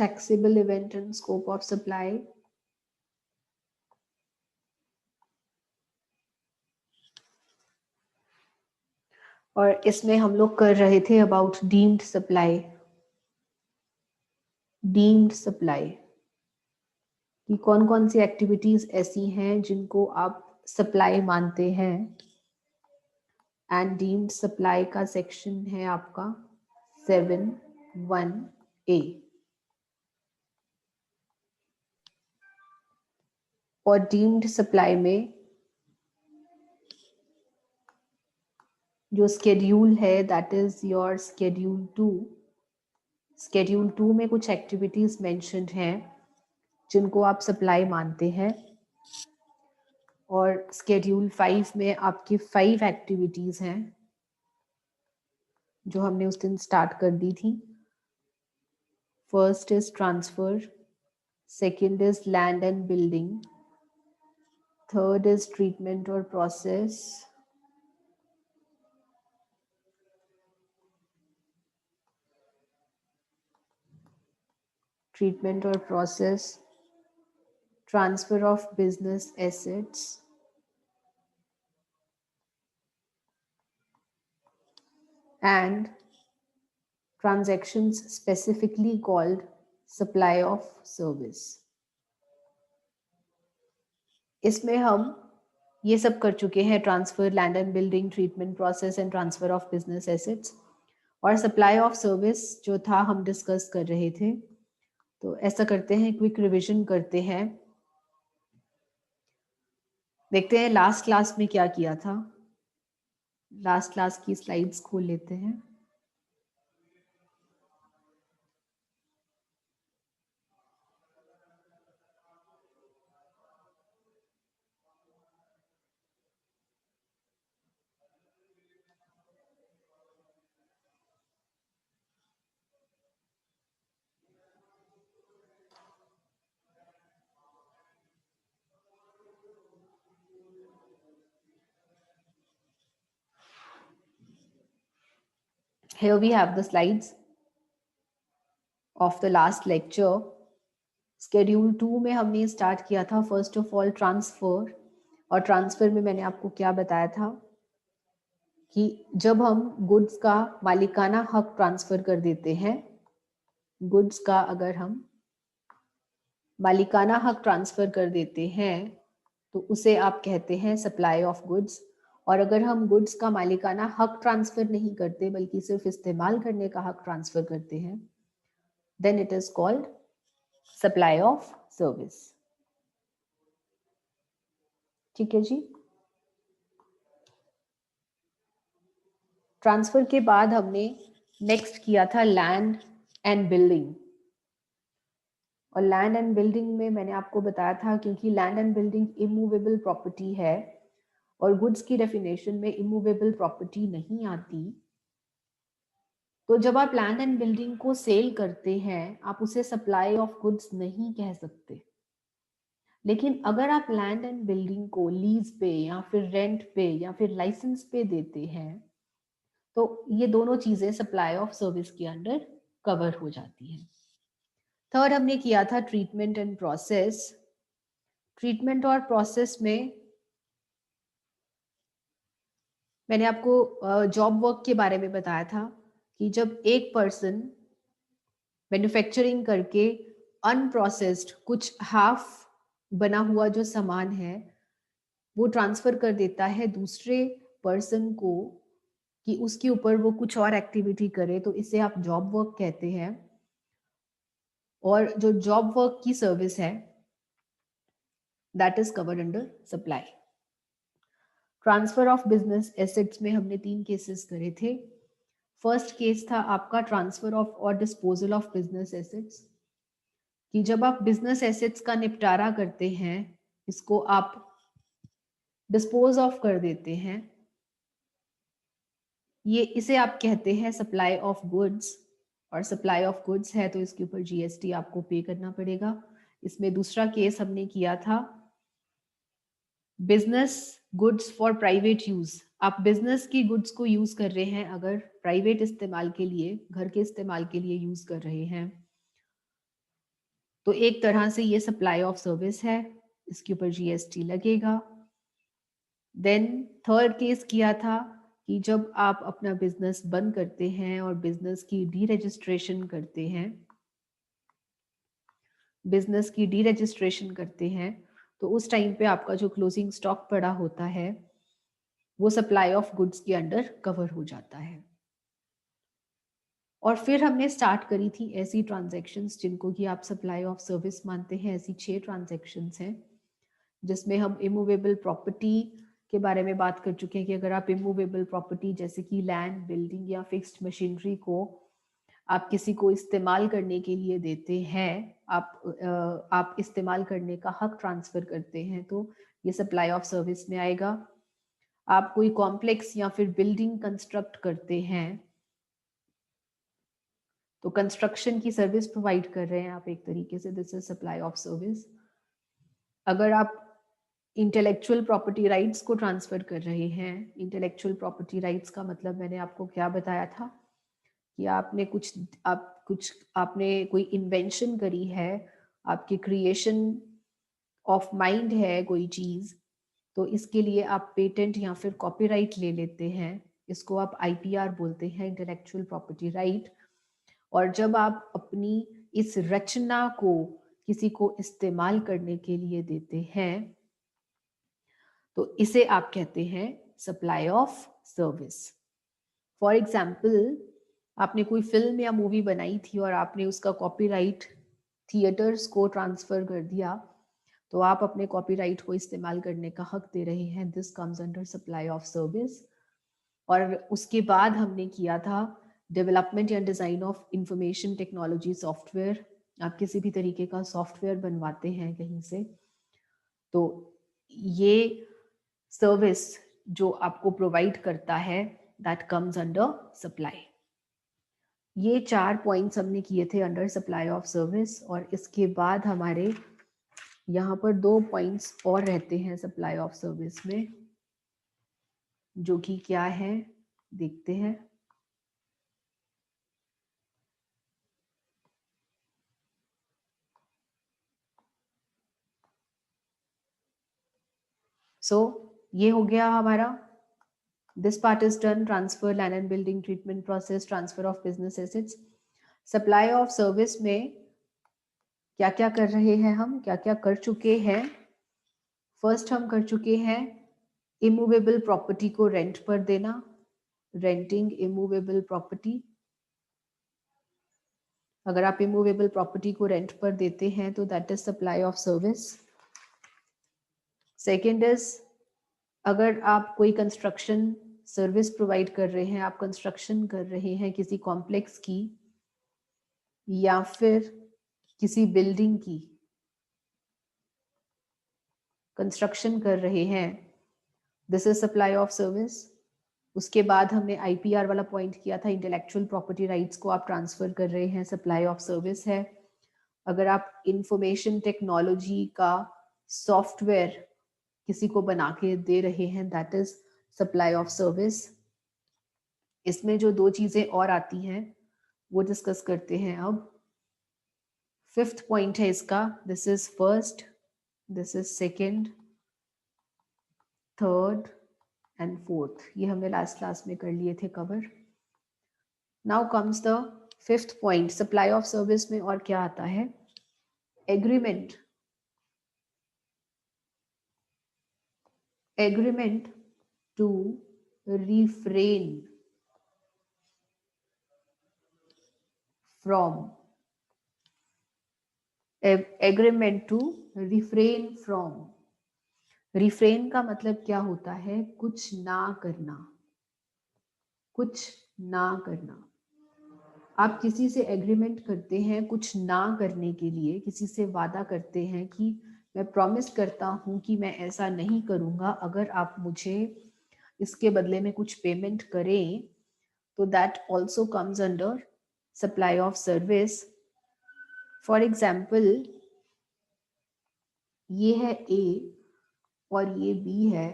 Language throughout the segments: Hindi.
taxable event and scope of supply, और इसमें हम लोग कर रहे थे about deemed supply. Deemed supply कि कौन कौन सी एक्टिविटीज ऐसी हैं जिनको आप सप्लाई मानते हैं, एंड डीम्ड सप्लाई का सेक्शन है आपका 7(1)(a). और डीम्ड सप्लाई में जो स्केड्यूल है that is your schedule 2। Schedule 2 में कुछ एक्टिविटीज मेंशन्ड हैं जिनको आप सप्लाई मानते हैं, और स्केड्यूल 5 में आपकी 5 एक्टिविटीज हैं जो हमने उस दिन स्टार्ट कर दी थी। First is transfer, second is land and building, third is treatment और process, treatment or process, transfer of business assets, and transactions specifically called supply of service। इसमें हम ये सब कर चुके हैं, transfer, land and building, treatment process and transfer of business assets. और सप्लाई ऑफ सर्विस जो था हम डिस्कस कर रहे थे। तो ऐसा करते हैं, क्विक रिवीजन करते हैं, देखते हैं लास्ट क्लास में क्या किया था। लास्ट क्लास की स्लाइड्स खोल लेते हैं। Here we have the slides of the last lecture. Schedule 2 में हमने स्टार्ट किया था फर्स्ट ऑफ ऑल ट्रांसफर, और ट्रांसफर में मैंने आपको क्या बताया था कि जब हम गुड्स का मालिकाना हक ट्रांसफर कर देते हैं, गुड्स का अगर हम मालिकाना हक ट्रांसफर कर देते हैं तो उसे आप कहते हैं सप्लाई ऑफ गुड्स। और अगर हम गुड्स का मालिकाना हक ट्रांसफर नहीं करते बल्कि सिर्फ इस्तेमाल करने का हक ट्रांसफर करते हैं, then it is called supply of service. ठीक है जी। ट्रांसफर के बाद हमने नेक्स्ट किया था लैंड एंड बिल्डिंग। और लैंड एंड बिल्डिंग में मैंने आपको बताया था, क्योंकि land and building immovable property है और गुड्स की डेफिनेशन में इमूवेबल प्रॉपर्टी नहीं आती, तो जब आप लैंड एंड बिल्डिंग को सेल करते हैं आप उसे सप्लाई ऑफ गुड्स नहीं कह सकते। लेकिन अगर आप लैंड एंड बिल्डिंग को लीज पे या फिर रेंट पे या फिर लाइसेंस पे देते हैं तो ये दोनों चीजें सप्लाई ऑफ सर्विस के अंडर कवर हो जाती हैं। थर्ड हमने किया था ट्रीटमेंट एंड प्रोसेस। ट्रीटमेंट और प्रोसेस में मैंने आपको जॉब वर्क के बारे में बताया था कि जब एक पर्सन मैन्युफैक्चरिंग करके अनप्रोसेस्ड कुछ हाफ बना हुआ जो सामान है वो ट्रांसफर कर देता है दूसरे पर्सन को कि उसके ऊपर वो कुछ और एक्टिविटी करे, तो इसे आप जॉब वर्क कहते हैं। और जो जॉब वर्क की सर्विस है that is covered under supply. Transfer of business assets में हमने 3 केसेस करे थे। फर्स्ट केस था आपका ट्रांसफर ऑफ और डिस्पोजल ऑफ बिजनेस एसेट्स, कि जब आप बिजनेस एसेट्स का निपटारा करते हैं, इसको आप डिस्पोज ऑफ कर देते हैं, इसे आप कहते हैं सप्लाई ऑफ गुड्स। और सप्लाई ऑफ गुड्स है तो इसके ऊपर जीएसटी आपको पे करना पड़ेगा। इसमें दूसरा केस हमने किया था business goods for private use. आप बिजनेस की गुड्स को यूज कर रहे हैं, अगर प्राइवेट इस्तेमाल के लिए, घर के इस्तेमाल के लिए यूज कर रहे हैं, तो एक तरह से ये सप्लाई ऑफ सर्विस है, इसके ऊपर जीएसटी लगेगा। देन थर्ड केस किया था कि जब आप अपना बिजनेस बंद करते हैं और बिजनेस की डीरजिस्ट्रेशन करते हैं, तो उस टाइम पे आपका जो क्लोजिंग स्टॉक पड़ा होता है वो सप्लाई ऑफ गुड्स के अंडर कवर हो जाता है। और फिर हमने स्टार्ट करी थी ऐसी ट्रांजैक्शंस जिनको कि आप सप्लाई ऑफ सर्विस मानते हैं। ऐसी 6 ट्रांजैक्शंस हैं जिसमें हम इमूवेबल प्रॉपर्टी के बारे में बात कर चुके हैं कि अगर आप इमूवेबल प्रॉपर्टी जैसे कि लैंड, बिल्डिंग या फिक्स्ड मशीनरी को आप किसी को इस्तेमाल करने के लिए देते हैं, आप इस्तेमाल करने का हक ट्रांसफर करते हैं, तो ये सप्लाई ऑफ सर्विस में आएगा। आप कोई कॉम्प्लेक्स या फिर बिल्डिंग कंस्ट्रक्ट करते हैं तो कंस्ट्रक्शन की सर्विस प्रोवाइड कर रहे हैं आप एक तरीके से, this is supply of service. अगर आप इंटेलेक्चुअल प्रॉपर्टी राइट्स को ट्रांसफर कर रहे हैं, इंटेलेक्चुअल प्रॉपर्टी राइट्स का मतलब मैंने आपको क्या बताया था कि आपने कोई इन्वेंशन करी है, आपकी क्रिएशन ऑफ माइंड है कोई चीज, तो इसके लिए आप पेटेंट या फिर कॉपीराइट ले लेते हैं, इसको आप आईपीआर बोलते हैं, इंटेलेक्चुअल प्रॉपर्टी राइट। और जब आप अपनी इस रचना को किसी को इस्तेमाल करने के लिए देते हैं तो इसे आप कहते हैं supply of service. For example, आपने कोई फिल्म या मूवी बनाई थी और आपने उसका कॉपीराइट थिएटर्स को ट्रांसफर कर दिया, तो आप अपने कॉपीराइट को इस्तेमाल करने का हक दे रहे हैं, this comes under supply of service. और उसके बाद हमने किया था डेवलपमेंट या design of information technology software. आप किसी भी तरीके का सॉफ्टवेयर बनवाते हैं कहीं से, तो ये सर्विस जो आपको प्रोवाइड करता है दैट कम्स अंडर सप्लाई। ये 4 पॉइंट्स हमने किए थे अंडर सप्लाई ऑफ सर्विस। और इसके बाद हमारे यहाँ पर 2 पॉइंट्स और रहते हैं सप्लाई ऑफ सर्विस में, जो कि क्या है देखते हैं। सो ये हो गया हमारा, this part is done, transfer, land and building, treatment process, transfer of business assets. Supply of service में क्या क्या कर रहे हैं हम, क्या क्या कर चुके हैं। फर्स्ट हम कर चुके हैं इमूवेबल प्रॉपर्टी को रेंट पर देना, रेंटिंग इमूवेबल प्रॉपर्टी। अगर आप इमूवेबल प्रॉपर्टी को रेंट पर देते हैं तो that is supply of service. Second is, अगर आप कोई कंस्ट्रक्शन सर्विस प्रोवाइड कर रहे हैं, आप कंस्ट्रक्शन कर रहे हैं किसी कॉम्प्लेक्स की या फिर किसी बिल्डिंग की कंस्ट्रक्शन कर रहे हैं, this is supply of service. उसके बाद हमने आईपीआर वाला पॉइंट किया था, इंटेलेक्चुअल प्रॉपर्टी राइट्स को आप ट्रांसफर कर रहे हैं, सप्लाई ऑफ सर्विस है। अगर आप इंफॉर्मेशन टेक्नोलॉजी का सॉफ्टवेयर किसी को बना के दे रहे हैं, that is supply of service. इसमें जो 2 चीजें और आती हैं वो डिस्कस करते हैं अब। 5th पॉइंट है इसका, this is first, this is second, third and fourth, ये हमने लास्ट क्लास में कर लिए थे cover. Now comes the 5th point, supply of service में और क्या आता है, agreement. Agreement to refrain from, agreement to refrain from। refrain का मतलब क्या होता है, कुछ ना करना, कुछ ना करना। आप किसी से एग्रीमेंट करते हैं कुछ ना करने के लिए, किसी से वादा करते हैं कि मैं प्रॉमिस करता हूं कि मैं ऐसा नहीं करूंगा, अगर आप मुझे इसके बदले में कुछ पेमेंट करें, तो that also comes under supply of service. For example, ये है ए और ये बी है।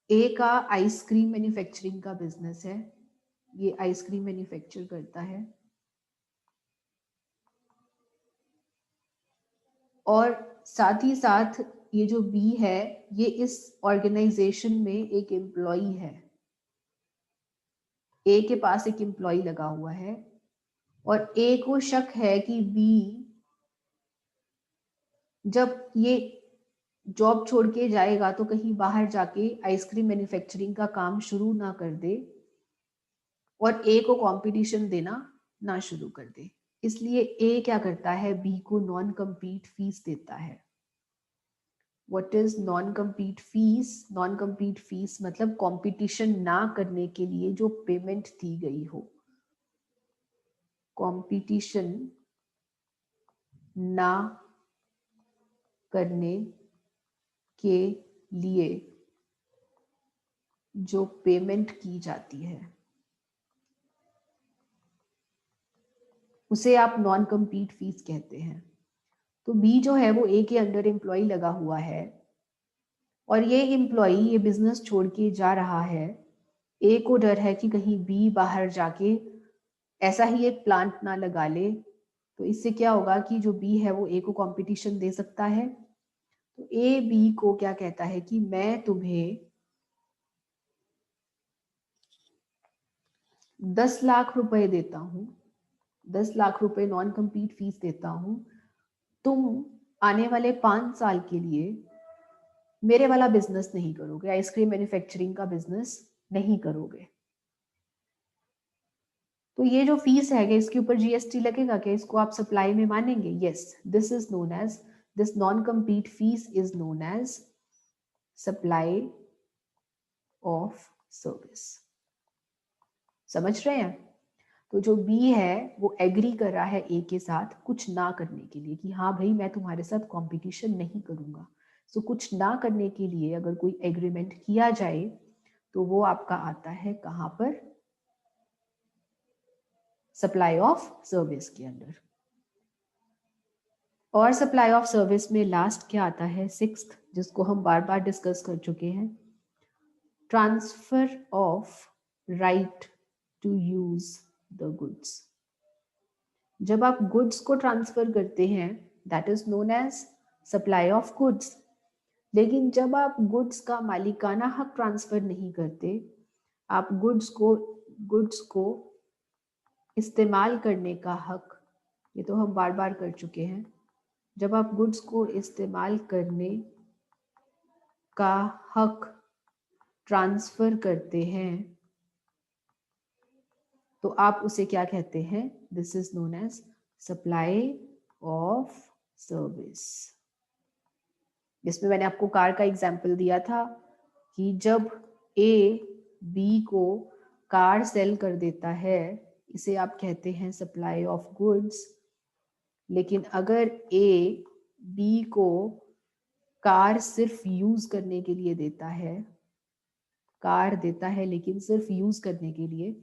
ए का आइसक्रीम मैन्युफैक्चरिंग का बिजनेस है, ये आइसक्रीम मैन्युफैक्चर करता है। और साथ ही साथ ये जो बी है ये इस ऑर्गेनाइजेशन में एक एम्प्लॉई है, ए के पास एक एम्प्लॉई लगा हुआ है और ए को शक है कि बी जब ये जॉब छोड़ के जाएगा तो कहीं बाहर जाके आइसक्रीम मैन्युफैक्चरिंग का काम शुरू ना कर दे और ए को कंपटीशन देना ना शुरू कर दे। इसलिए ए क्या करता है, बी को नॉन कम्पीट फीस देता है। What is non compete fees? Non compete fees मतलब कंपटीशन ना करने के लिए जो पेमेंट दी गई हो, कंपटीशन ना करने के लिए जो पेमेंट की जाती है उसे आप नॉन कम्पीट फीस कहते हैं। तो बी जो है वो ए के अंडर एम्प्लॉय लगा हुआ है और ये एम्प्लॉय ये बिजनेस छोड़ के जा रहा है। ए को डर है कि कहीं बी बाहर जाके ऐसा ही एक प्लांट ना लगा ले, तो इससे क्या होगा कि जो बी है वो ए को कंपटीशन दे सकता है। तो ए बी को क्या कहता है कि मैं तुम्हें 10 लाख रुपए देता हूं, 10 लाख रुपए नॉन कम्पीट फीस देता हूं, तुम आने वाले 5 साल के लिए मेरे वाला बिजनेस नहीं करोगे, आइसक्रीम मैन्युफैक्चरिंग का बिजनेस नहीं करोगे। तो ये जो फीस है इसके ऊपर जीएसटी लगेगा क्या? इसको आप सप्लाई में मानेंगे? Yes, this is known as, this non compete fees is known as supply of service. समझ रहे हैं? तो जो बी है वो एग्री कर रहा है ए के साथ कुछ ना करने के लिए कि हाँ भाई मैं तुम्हारे साथ कंपटीशन नहीं करूंगा। सो कुछ ना करने के लिए अगर कोई एग्रीमेंट किया जाए तो वो आपका आता है कहाँ पर? सप्लाई ऑफ सर्विस के अंदर। और सप्लाई ऑफ सर्विस में लास्ट क्या आता है? सिक्स्थ, जिसको हम बार बार डिस्कस कर चुके हैं, transfer of right to use the goods. जब आप गुड्स को ट्रांसफर करते हैं that is known as supply of goods. लेकिन जब आप गुड्स का मालिकाना हक ट्रांसफर नहीं करते, आप गुड्स को इस्तेमाल करने का हक, ये तो हम बार बार कर चुके हैं, जब आप गुड्स को इस्तेमाल करने का हक ट्रांसफर करते हैं तो आप उसे क्या कहते हैं? This is known as supply of service. जिसमें मैंने आपको कार का एग्जाम्पल दिया था कि जब ए बी को कार सेल कर देता है, इसे आप कहते हैं सप्लाई ऑफ गुड्स। लेकिन अगर ए बी को कार सिर्फ यूज करने के लिए देता है, कार देता है लेकिन सिर्फ यूज करने के लिए,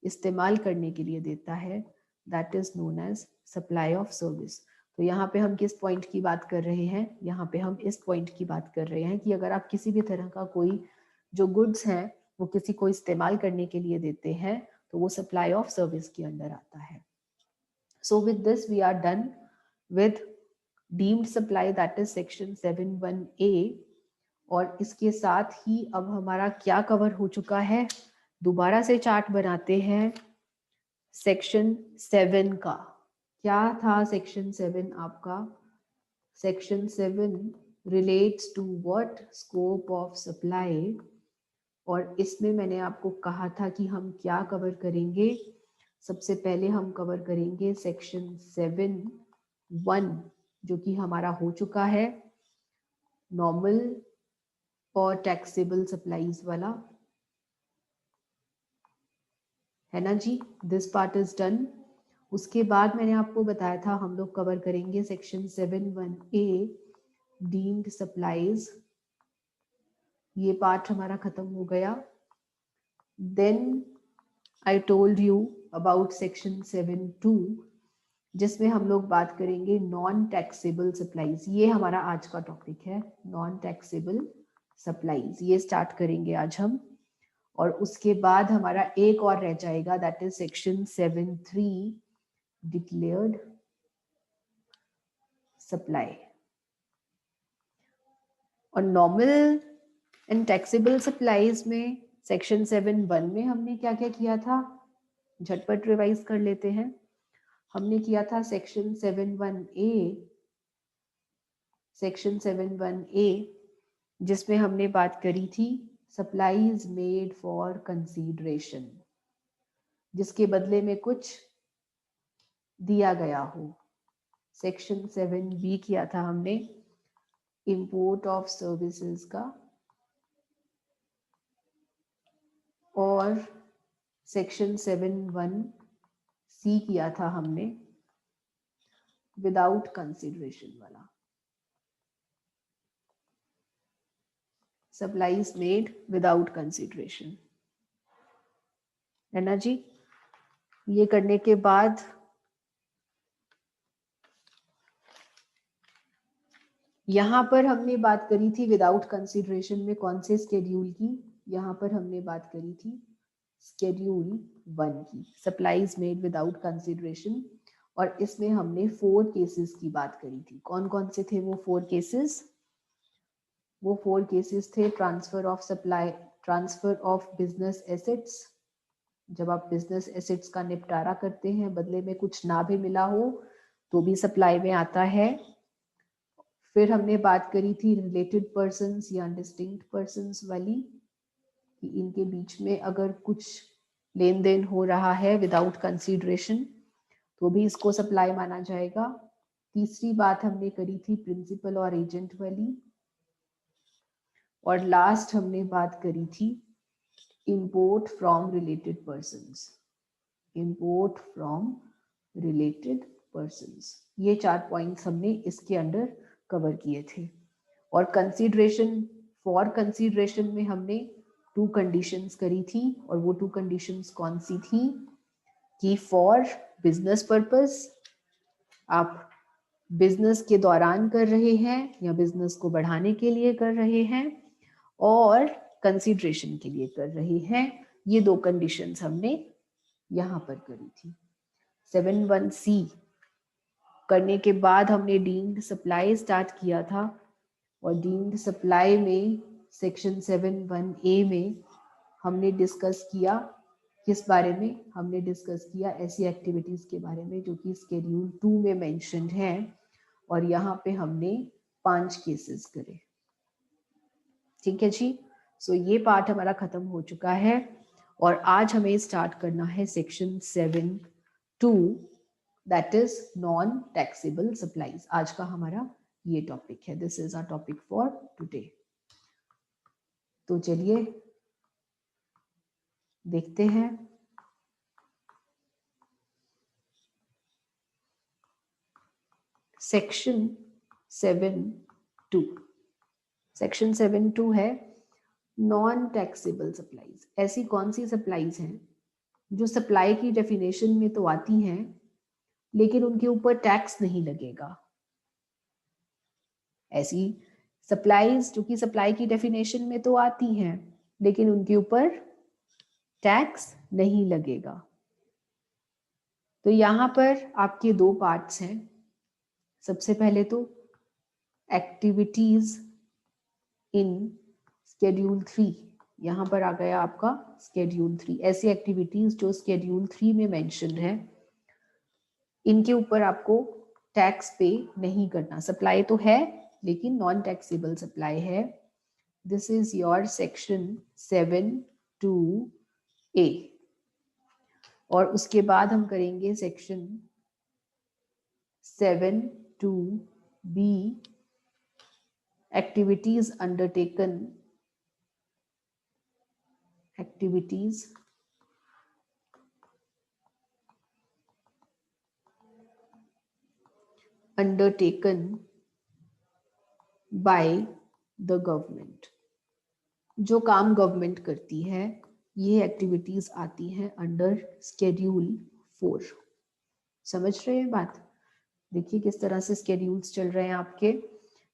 इस्तेमाल करने के लिए देता है, that is known as supply of service. तो यहाँ पे हम किस पॉइंट की बात कर रहे हैं? यहाँ पे हम इस पॉइंट की बात कर रहे हैं कि अगर आप किसी भी तरह का कोई जो गुड्स हैं वो किसी को इस्तेमाल करने के लिए देते हैं तो वो सप्लाई ऑफ सर्विस के अंदर आता है। So with this we are done with deemed supply, that is section 7(1)(a। और इसके साथ ही अब हमारा क्या कवर हो चुका है? दोबारा से चार्ट बनाते हैं सेक्शन 7 का। क्या था सेक्शन 7 आपका? Section 7 relates to what? Scope of supply. और इसमें मैंने आपको कहा था कि हम क्या कवर करेंगे। सबसे पहले हम कवर करेंगे सेक्शन 7(1) जो कि हमारा हो चुका है, नॉर्मल और टैक्सेबल सप्लाईज वाला, है ना जी? This part is done. उसके बाद मैंने आपको बताया था हम लोग कवर करेंगे सेक्शन 7(1)(a) डीम्ड सप्लाईज। ये पार्ट हमारा खत्म हो गया। Then I told you about section 7(2) जिसमें हम लोग बात करेंगे नॉन टैक्सेबल सप्लाईज। ये हमारा आज का टॉपिक है, नॉन टैक्सेबल सप्लाईज। ये स्टार्ट करेंगे आज हम। और उसके बाद हमारा एक और रह जाएगा, that is section 7(3) declared supply. और नॉर्मल एंड टैक्सेबल सप्लाईज में सेक्शन 7(1) में हमने क्या क्या किया था, झटपट रिवाइज कर लेते हैं। हमने किया था सेक्शन 7(1)(a), सेक्शन 7(1)(a) जिसमें हमने बात करी थी सप्लाईज मेड फॉर कंसीडरेशन, जिसके बदले में कुछ दिया गया हो। सेक्शन 7(b) किया था हमने इंपोर्ट ऑफ सर्विसेज का, और सेक्शन 7(1)(c) किया था हमने विदाउट कंसीडरेशन वाला, सप्लाईज मेड विदाउट कंसीडरेशन, है ना जी। ये करने के बाद यहां पर हमने बात करी थी विदाउट कंसीडरेशन में कौन से स्केड्यूल की, यहां पर हमने बात करी थी स्केड्यूल 1 की, सप्लाईज मेड विदाउट कंसीडरेशन। और इसमें हमने 4 केसेस की बात करी थी। कौन कौन से थे वो 4 केसेस? वो 4 केसेस थे transfer of supply, transfer of business assets, जब आप बिजनेस एसेट्स का निपटारा करते हैं बदले में कुछ ना भी मिला हो तो भी सप्लाई में आता है। फिर हमने बात करी थी रिलेटेड पर्सन्स या डिस्टिंक्ट पर्सन्स वाली, कि इनके बीच में अगर कुछ लेन देन हो रहा है विदाउट कंसीडरेशन तो भी इसको सप्लाई माना जाएगा। तीसरी बात हमने करी थी प्रिंसिपल और एजेंट वाली, और लास्ट हमने बात करी थी import from related persons, import from related persons. ये 4 पॉइंट्स हमने इसके अंडर कवर किए थे। और कंसीडरेशन, फॉर कंसीडरेशन में हमने 2 कंडीशंस करी थी, और वो 2 कंडीशंस कौन सी थी कि फॉर बिजनेस पर्पस, आप बिजनेस के दौरान कर रहे हैं या बिजनेस को बढ़ाने के लिए कर रहे हैं, और कंसीडरेशन के लिए कर रहे हैं। ये 2 कंडीशंस हमने यहां पर करी थी। 7(1)(c) करने के बाद हमने डीम्ड सप्लाई स्टार्ट किया था, और डीम्ड सप्लाई में सेक्शन 7(1)(a) में हमने डिस्कस किया किस बारे में, हमने डिस्कस किया ऐसी एक्टिविटीज के बारे में जो कि स्केड्यूल 2 में मेंशन्ड है, और यहाँ पे हमने 5 केसेस करे। ठीक है जी। सो ये पार्ट हमारा खत्म हो चुका है, और आज हमें स्टार्ट करना है section 7(2), that is non taxable supplies. आज का हमारा ये टॉपिक है, this is our topic for today. तो चलिए देखते हैं। सेक्शन 7(2), सेक्शन 7(2) है नॉन टैक्सेबल सप्लाईज। ऐसी कौन सी सप्लाईज हैं जो सप्लाई की डेफिनेशन में तो आती हैं लेकिन उनके ऊपर टैक्स नहीं लगेगा। ऐसी सप्लाईज जो कि सप्लाई की डेफिनेशन में तो आती हैं लेकिन उनके ऊपर टैक्स नहीं लगेगा। तो यहाँ पर आपके 2 पार्ट्स हैं। सबसे पहले तो एक्टिविटीज इन स्केड्यूल 3, यहाँ पर आ गया आपका स्केड्यूल 3। ऐसी एक्टिविटीज जो स्केड्यूल 3 में मेंशन्ड है, इनके ऊपर आपको टैक्स पे नहीं करना। सप्लाई तो है लेकिन नॉन टैक्सेबल सप्लाई है। This is your section 7(2)(a), और उसके बाद हम करेंगे section 7(2)(b), activities undertaken, activities undertaken by the government. जो काम गवर्नमेंट करती है ये एक्टिविटीज आती हैं अंडर स्केड्यूल 4। समझ रहे हैं बात? देखिए किस तरह से स्केड्यूल्स चल रहे हैं आपके।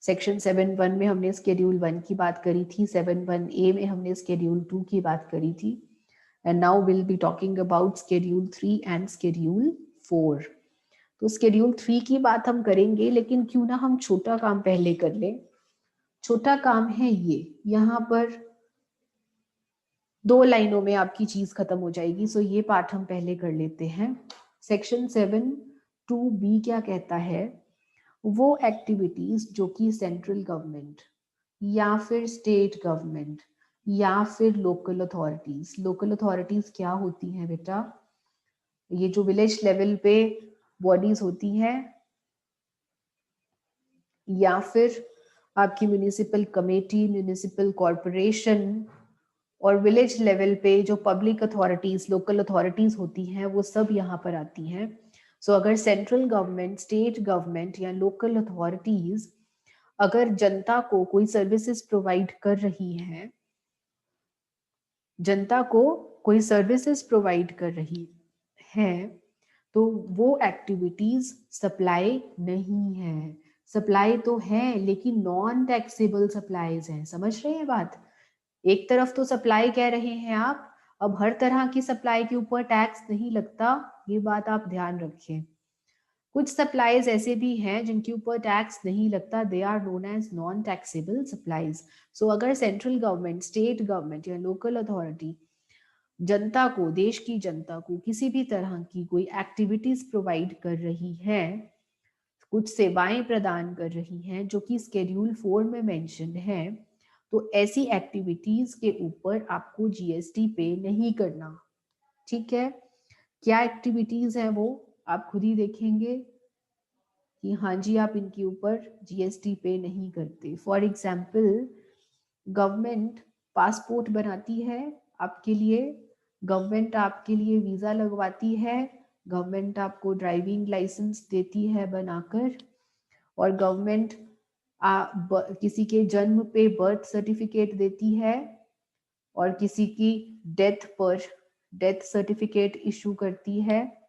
सेक्शन 7(1) में हमने स्केड्यूल 1 की बात करी थी, 7(1)(a) में हमने स्केड्यूल 2 की बात करी थी, and now will be talking about schedule 3 and schedule 4। तो स्केड्यूल 3 की बात हम करेंगे, लेकिन क्यों ना हम छोटा काम पहले कर लें। छोटा काम है ये, यहाँ पर 2 लाइनों में आपकी चीज खत्म हो जाएगी। सो ये पार्ट हम पहले कर लेते हैं। सेक्शन 7(2)(b) क्या कहता है, वो एक्टिविटीज जो कि सेंट्रल गवर्नमेंट या फिर स्टेट गवर्नमेंट या फिर लोकल अथॉरिटीज क्या होती हैं बेटा, ये जो विलेज लेवल पे बॉडीज होती हैं या फिर आपकी म्यूनिसिपल कमेटी, म्यूनिसिपल कॉरपोरेशन और विलेज लेवल पे जो पब्लिक अथॉरिटीज, लोकल अथॉरिटीज होती हैं, वो सब यहाँ पर आती हैं। सो अगर सेंट्रल गवर्नमेंट, स्टेट गवर्नमेंट या लोकल अथॉरिटीज अगर जनता को कोई सर्विसेज प्रोवाइड कर रही हैं, जनता को कोई सर्विसेज प्रोवाइड कर रही हैं, तो वो एक्टिविटीज सप्लाई नहीं है। सप्लाई तो है लेकिन नॉन टैक्सेबल सप्लाईज हैं। समझ रहे हैं बात? एक तरफ तो सप्लाई कह रहे हैं आप, अब हर तरह की सप्लाई के ऊपर टैक्स नहीं लगता, ये बात आप ध्यान रखें। कुछ सप्लाईज ऐसे भी हैं जिनके ऊपर टैक्स नहीं लगता, they are known as non taxable supplies. So अगर सेंट्रल गवर्नमेंट, स्टेट गवर्नमेंट या लोकल अथॉरिटी जनता को, देश की जनता को किसी भी तरह की कोई एक्टिविटीज प्रोवाइड कर रही है, कुछ सेवाएं प्रदान कर रही हैं जो कि स्केड्यूल 4 में मेंशन्ड है, तो ऐसी एक्टिविटीज के ऊपर आपको जीएसटी पे नहीं करना। ठीक है, क्या एक्टिविटीज है वो आप खुद ही देखेंगे कि हाँ जी आप इनके ऊपर जीएसटी पे नहीं करते। फॉर एग्जाम्पल, गवर्नमेंट पासपोर्ट बनाती है आपके लिए, गवर्नमेंट आपके लिए वीजा लगवाती है, गवर्नमेंट आपको ड्राइविंग लाइसेंस देती है बनाकर, और गवर्नमेंट किसी के जन्म पे बर्थ सर्टिफिकेट देती है और किसी की डेथ पर डेथ सर्टिफिकेट इशू करती है।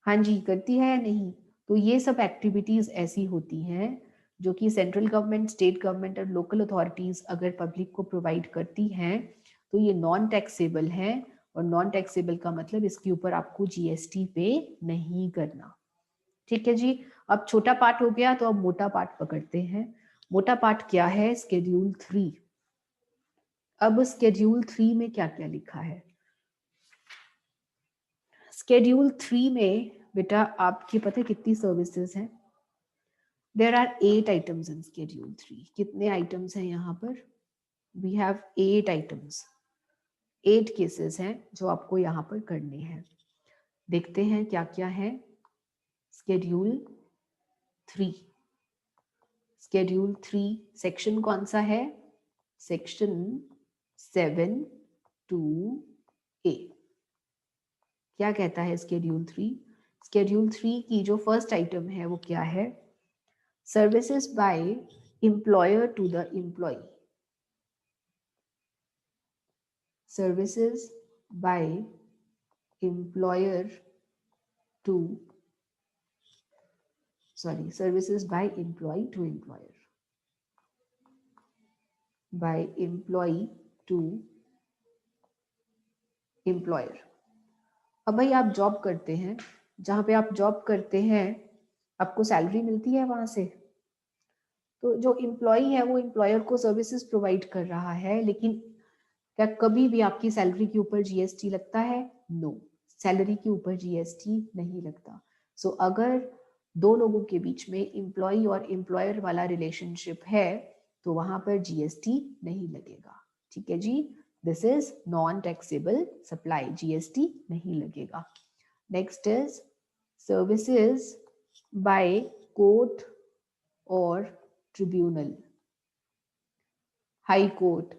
हाँ जी, करती है या नहीं? तो ये सब एक्टिविटीज ऐसी होती हैं जो कि सेंट्रल गवर्नमेंट, स्टेट गवर्नमेंट और लोकल अथॉरिटीज अगर पब्लिक को प्रोवाइड करती हैं तो ये नॉन टैक्सेबल है, और नॉन टैक्सेबल का मतलब इसके ऊपर आपको जीएसटी पे नहीं करना। ठीक है जी, अब छोटा पार्ट हो गया तो अब मोटा पार्ट पकड़ते हैं। मोटा पार्ट क्या है? स्केड्यूल 3। अब स्केड्यूल 3 में क्या क्या लिखा है? स्केड्यूल 3 में बेटा आपके पता है कितनी सर्विसेज हैं? There are 8 items in schedule 3। कितने आइटम्स हैं यहाँ पर? वी हैव 8 आइटम्स, 8 केसेस हैं जो आपको यहाँ पर करने हैं। देखते हैं क्या क्या है। स्केड्यूल 3, स्केड्यूल 3 सेक्शन कौन सा है? Section 7(2)(a). क्या कहता है स्केड्यूल 3? स्केड्यूल 3 की जो फर्स्ट आइटम है वो क्या है? Services by employer to the employee. Services by employer to services by employee to employer, by employee to employer. अब भाई आप जॉब करते हैं, जहाँ पे आप जॉब करते हैं आपको सैलरी मिलती है वहां से, तो जो एम्प्लॉय है वो एम्प्लॉयर को सर्विसेज प्रोवाइड कर रहा है, लेकिन क्या कभी भी आपकी सैलरी के ऊपर जीएसटी लगता है? नो, सैलरी के ऊपर जीएसटी नहीं लगता। सो अगर दो लोगों के बीच में एम्प्लॉय और एम्प्लॉयर वाला रिलेशनशिप है तो वहां पर जीएसटी नहीं लगेगा। ठीक है जी, this is non taxable supply, GST नहीं लगेगा। Next is services by court और tribunal, high court,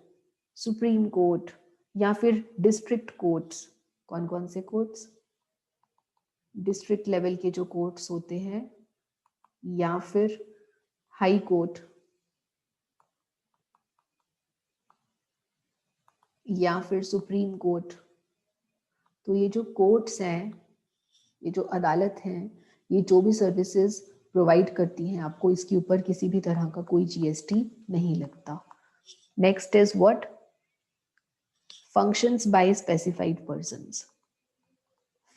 supreme court या फिर डिस्ट्रिक्ट कोर्ट्स। कौन कौन से कोर्ट्स? डिस्ट्रिक्ट लेवल के जो कोर्ट्स होते हैं, या फिर हाई कोर्ट, या फिर सुप्रीम कोर्ट। तो ये जो कोर्ट्स हैं, ये जो अदालत हैं, ये जो भी सर्विसेज प्रोवाइड करती हैं आपको, इसके ऊपर किसी भी तरह का कोई जीएसटी नहीं लगता। Next is what? functions by specified persons,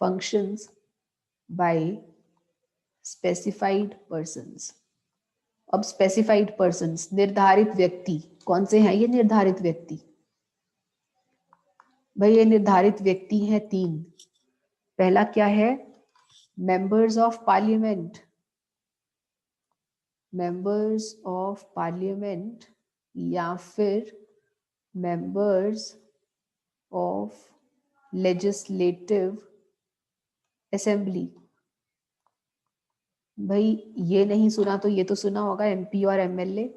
functions by specified persons। अब स्पेसिफाइड पर्सन्स, निर्धारित व्यक्ति, कौन से हैं ये निर्धारित व्यक्ति? भाई ये निर्धारित व्यक्ति हैं 3। पहला क्या है? Members of parliament, members of parliament या फिर मेंबर्स ऑफ लेजिस्लेटिव असेंबली। भाई ये नहीं सुना तो ये तो सुना होगा, एमपी और एमएलए।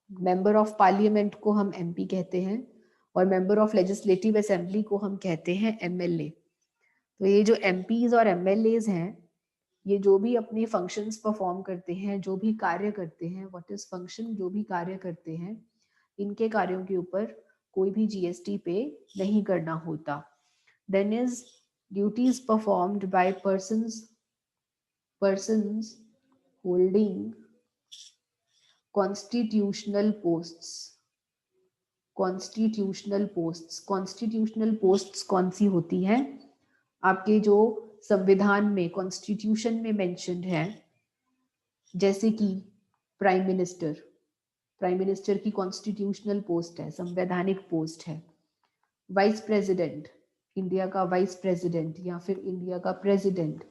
मेंबर ऑफ पार्लियामेंट को हम एमपी कहते हैं और मेंबर ऑफ लेजिस्लेटिव असेंबली को हम कहते हैं एमएलए। तो ये जो एमपीज और एमएलएज हैं, ये जो भी अपने फंक्शंस परफॉर्म करते हैं, जो भी कार्य करते हैं, व्हाट इज फंक्शन, जो भी कार्य करते हैं, इनके कार्यों के ऊपर कोई भी जीएसटी पे नहीं करना होता। Then is duties performed by persons holding constitutional posts। Constitutional posts कौन सी होती हैं? आपके जो संविधान में, कॉन्स्टिट्यूशन में मेंशन्ड है, जैसे कि प्राइम मिनिस्टर की कॉन्स्टिट्यूशनल पोस्ट है, संवैधानिक पोस्ट है। वाइस प्रेसिडेंट, इंडिया का वाइस प्रेसिडेंट या फिर इंडिया का प्रेसिडेंट,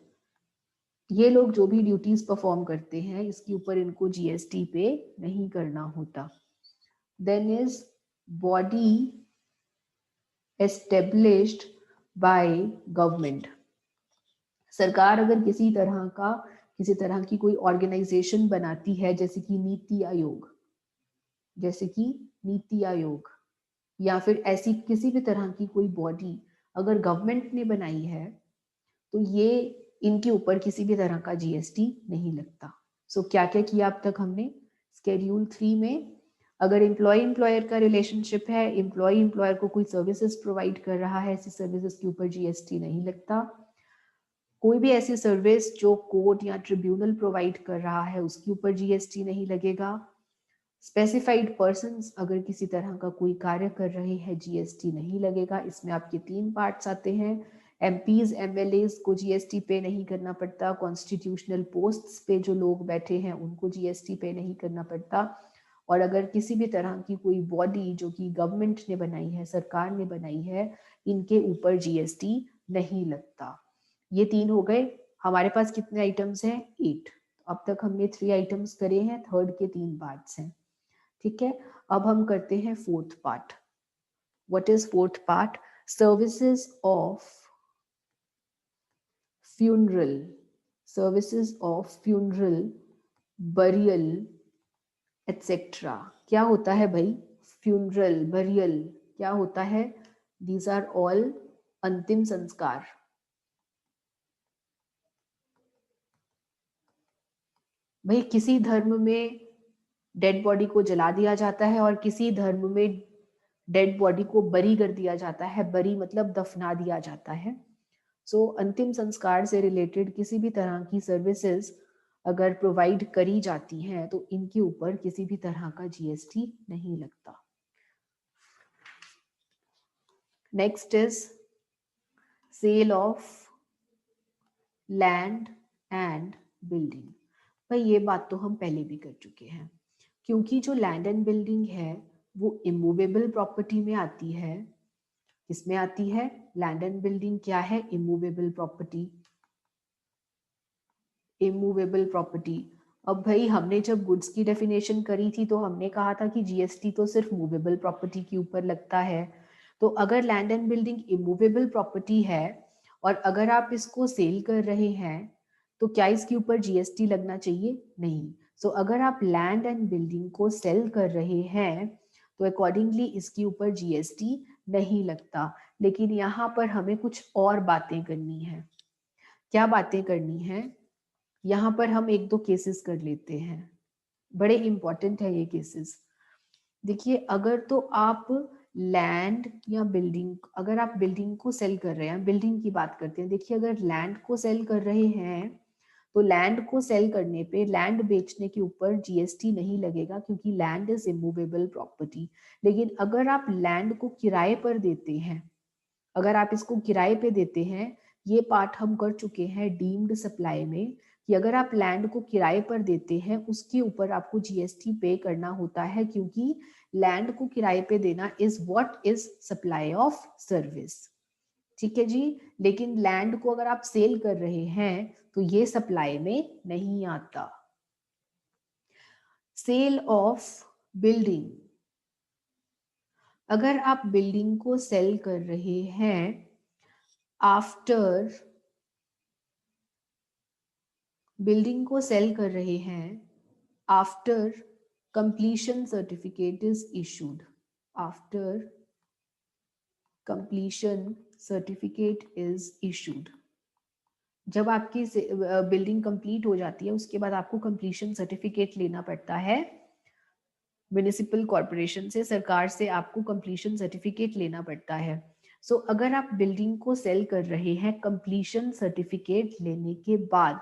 ये लोग जो भी ड्यूटीज परफॉर्म करते हैं, इसके ऊपर इनको जीएसटी पे नहीं करना होता। Then is body established by government. सरकार अगर किसी तरह की कोई ऑर्गेनाइजेशन बनाती है, जैसे कि नीति आयोग या फिर ऐसी किसी भी तरह की कोई बॉडी अगर गवर्नमेंट ने बनाई है, तो ये इनके ऊपर किसी भी तरह का जीएसटी नहीं लगता। सो क्या क्या किया अब तक हमने? स्केड्यूल 3 में अगर एम्प्लॉय एम्प्लॉयर का रिलेशनशिप है, एम्प्लॉय एम्प्लॉयर को कोई सर्विसेज प्रोवाइड कर रहा है, ऐसी सर्विसेज के ऊपर जीएसटी नहीं लगता। कोई भी ऐसी सर्विस जो कोर्ट या ट्रिब्यूनल प्रोवाइड कर रहा है, उसके ऊपर जीएसटी नहीं लगेगा। स्पेसिफाइड पर्सन्स अगर किसी तरह का कोई कार्य कर रहे हैं, जीएसटी नहीं लगेगा। इसमें आपके 3 पार्ट्स आते हैं। एमपीज एमएलएज को जीएसटी पे नहीं करना पड़ता। कॉन्स्टिट्यूशनल पोस्ट्स पे जो लोग बैठे हैं उनको जीएसटी पे नहीं करना पड़ता। और अगर किसी भी तरह की कोई बॉडी जो कि गवर्नमेंट ने बनाई है, सरकार ने बनाई है, इनके ऊपर जीएसटी नहीं लगता। ये 3 हो गए। हमारे पास कितने आइटम्स हैं? 8। अब तक हमने 3 आइटम्स करे हैं, थर्ड के 3 पार्ट्स हैं। ठीक है, अब हम करते हैं 4th part. What is 4th part? Services of funeral, burial etcetera. क्या होता है भाई? फ्यूनरल, बरियल क्या होता है? दीज आर ऑल अंतिम संस्कार। भाई किसी धर्म में डेड बॉडी को जला दिया जाता है और किसी धर्म में डेड बॉडी को बरी कर दिया जाता है। बरी मतलब दफना दिया जाता है। सो अंतिम संस्कार से रिलेटेड किसी भी तरह की सर्विसेज अगर प्रोवाइड करी जाती हैं, तो इनके ऊपर किसी भी तरह का जीएसटी नहीं लगता। Next is sale of land and building. भाई ये बात तो हम पहले भी कर चुके हैं, क्योंकि जो लैंड एंड बिल्डिंग है वो इमूवेबल प्रॉपर्टी में आती है। किसमें आती है? लैंड एंड बिल्डिंग क्या है? Immovable property. Immovable property. अब भाई हमने जब गुड्स की डेफिनेशन करी थी तो हमने कहा था कि जीएसटी तो सिर्फ मूवेबल प्रॉपर्टी के ऊपर लगता है। तो अगर land and building immovable property है और अगर आप इसको सेल कर रहे हैं, तो क्या इसके ऊपर जीएसटी लगना चाहिए? नहीं। सो अगर आप लैंड एंड बिल्डिंग को सेल कर रहे हैं तो अकॉर्डिंगली इसके ऊपर जीएसटी नहीं लगता। लेकिन यहाँ पर हमें कुछ और बातें करनी है। क्या बातें करनी है? यहाँ पर हम 1-2 केसेस कर लेते हैं, बड़े इंपॉर्टेंट है ये केसेस। देखिए, अगर तो आप लैंड या बिल्डिंग, अगर आप बिल्डिंग को सेल कर रहे हैं, बिल्डिंग की बात करते हैं। देखिए, अगर लैंड को सेल कर रहे हैं तो लैंड को सेल करने पे, लैंड बेचने के ऊपर जीएसटी नहीं लगेगा, क्योंकि लैंड इज इमूवेबल प्रॉपर्टी। लेकिन अगर आप लैंड को किराए पर देते हैं, अगर आप इसको किराए पे देते हैं ये पार्ट हम कर चुके हैं डीम्ड सप्लाई में, कि अगर आप लैंड को किराए पर देते हैं उसके ऊपर आपको जीएसटी पे करना होता है, क्योंकि लैंड को किराए पे देना is what is supply of service. ठीक है जी। लेकिन लैंड को अगर आप सेल कर रहे हैं तो ये सप्लाई में नहीं आता। सेल ऑफ बिल्डिंग, अगर आप बिल्डिंग को सेल कर रहे हैं आफ्टर, बिल्डिंग को सेल कर रहे हैं after completion certificate is issued, after completion certificate is issued, जब आपकी बिल्डिंग कंप्लीट हो जाती है उसके बाद आपको कंप्लीशन सर्टिफिकेट लेना पड़ता है म्युनिसिपल कॉर्पोरेशन से, सरकार से आपको कंप्लीशन सर्टिफिकेट लेना पड़ता है। सो अगर आप बिल्डिंग को सेल कर रहे हैं कंप्लीशन सर्टिफिकेट लेने के बाद,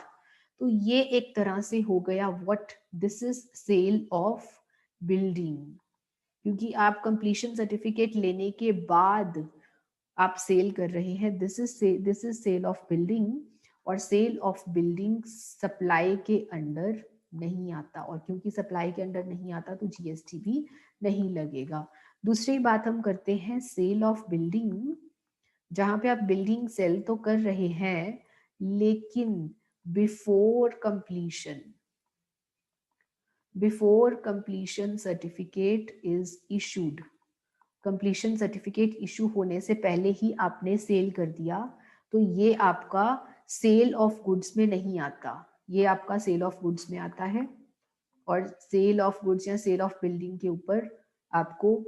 तो ये एक तरह से हो गया what, this is sale of building, क्योंकि आप कंप्लीशन सर्टिफिकेट लेने के बाद आप सेल कर रहे हैं, this is sale of building. और सेल ऑफ बिल्डिंग सप्लाई के अंडर नहीं आता, और क्योंकि सप्लाई के अंडर नहीं आता तो जीएसटी भी नहीं लगेगा। दूसरी बात हम करते हैं सेल ऑफ बिल्डिंग, जहां पे आप बिल्डिंग सेल तो कर रहे हैं लेकिन before completion, before completion certificate is issued, completion certificate issue होने से पहले ही आपने सेल कर दिया, तो ये आपका सेल ऑफ गुड्स में नहीं आता, ये आपका सेल ऑफ गुड्स में आता है। और सेल ऑफ गुड्स या सेल ऑफ बिल्डिंग के ऊपर आपको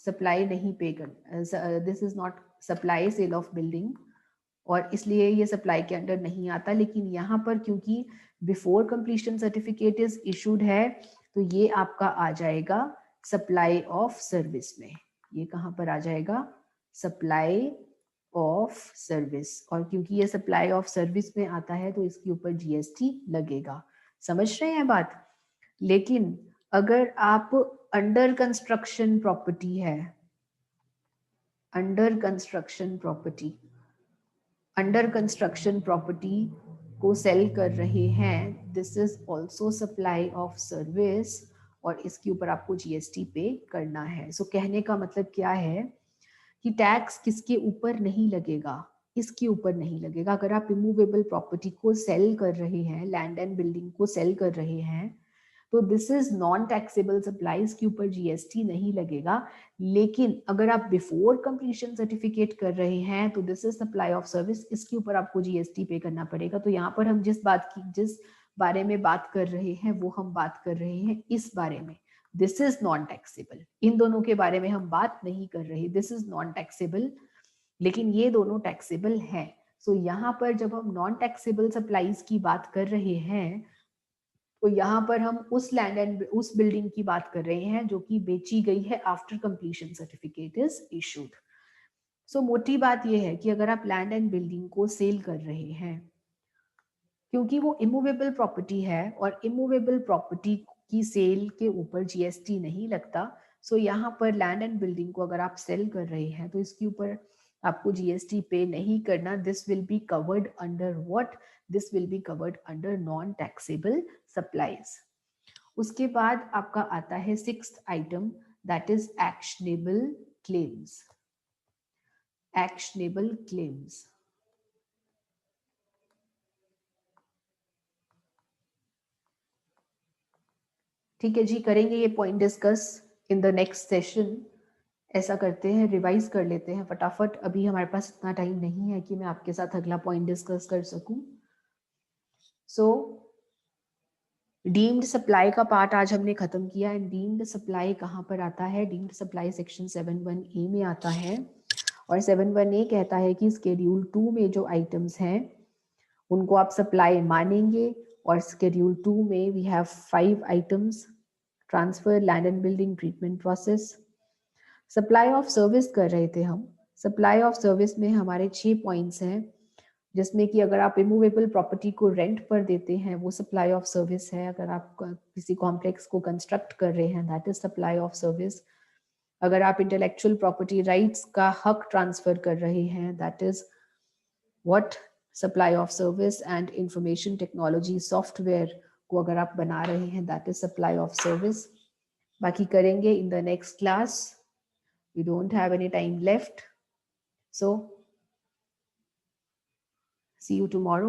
सप्लाई नहीं पे कर, this is not supply sale of building, और इसलिए ये सप्लाई के अंडर नहीं आता। लेकिन यहाँ पर क्योंकि before completion certificate is issued है, तो ये आपका आ जाएगा सप्लाई ऑफ सर्विस में, ये कहाँ पर आ जाएगा, सप्लाई ऑफ सर्विस। और क्योंकि ये सप्लाई ऑफ सर्विस में आता है तो इसके ऊपर जीएसटी लगेगा। समझ रहे हैं बात? लेकिन अगर आप अंडर कंस्ट्रक्शन प्रॉपर्टी है, under construction property, under construction property को सेल कर रहे हैं, this is also supply of service, और इसके ऊपर आपको जीएसटी पे करना है। सो कहने का मतलब क्या है कि टैक्स किसके ऊपर नहीं लगेगा, इसके ऊपर नहीं लगेगा। अगर आप इमूवेबल प्रॉपर्टी को सेल कर रहे हैं, लैंड एंड बिल्डिंग को सेल कर रहे हैं, तो this is non taxable supplies के ऊपर जीएसटी नहीं लगेगा। लेकिन अगर आप बिफोर कंप्लीशन सर्टिफिकेट कर रहे हैं तो this is supply of service, इसके ऊपर आपको जीएसटी पे करना पड़ेगा। तो यहाँ पर हम जिस बारे में बात कर रहे हैं वो हम बात कर रहे हैं इस बारे में, दिस इज नॉन टैक्सेबल। इन दोनों के बारे में हम बात नहीं कर रहे, दिस इज नॉन टैक्सेबल, लेकिन ये दोनों टैक्सेबल हैं। सो यहाँ पर जब हम नॉन टैक्सेबल सप्लाईज की बात कर रहे हैं तो यहाँ पर हम उस लैंड एंड उस बिल्डिंग की बात कर रहे हैं जो कि बेची गई है after completion certificate is issued. So मोटी बात यह है कि अगर आप लैंड एंड बिल्डिंग को सेल कर रहे हैं, क्योंकि वो इमूवेबल प्रॉपर्टी है और इमूवेबल प्रॉपर्टी की सेल के ऊपर जीएसटी नहीं लगता, सो यहाँ पर लैंड एंड बिल्डिंग को अगर आप सेल कर रहे हैं तो इसके ऊपर आपको जीएसटी पे नहीं करना। This will be covered under what, this will be covered under non taxable supplies. उसके बाद आपका आता है sixth item, that is actionable claims. Actionable claims, ठीक है जी, करेंगे ये point discuss in the next session. ऐसा करते हैं, रिवाइज कर लेते हैं फटाफट, अभी हमारे पास इतना टाइम नहीं है कि मैं आपके साथ अगला पॉइंट डिस्कस कर सकूं। सो डीम्ड सप्लाई का पार्ट आज हमने खत्म किया। एंड डीम्ड सप्लाई कहाँ पर आता है, डीम्ड सप्लाई सेक्शन 7(1)(a) में आता है। और 7(1)(a) कहता है कि स्केड्यूल 2 में जो आइटम्स हैं उनको आप सप्लाई मानेंगे। और स्केड्यूल 2 में we have 5 items, transfer, land and building, treatment process. Supply of service कर रहे थे हम। सप्लाई ऑफ सर्विस में हमारे 6 पॉइंट्स हैं, जिसमें कि अगर आप इमूवेबल प्रॉपर्टी को रेंट पर देते हैं वो सप्लाई ऑफ सर्विस है। अगर आप किसी कॉम्प्लेक्स को कंस्ट्रक्ट कर रहे हैं that is supply of service. अगर आप इंटेलेक्चुअल प्रॉपर्टी राइट्स का हक ट्रांसफर कर रहे हैं that is what supply of service and information technology software को अगर आप बना रहे हैं, that is supply of service. बाकी करेंगे in the next class, we don't have any time left, so see you tomorrow.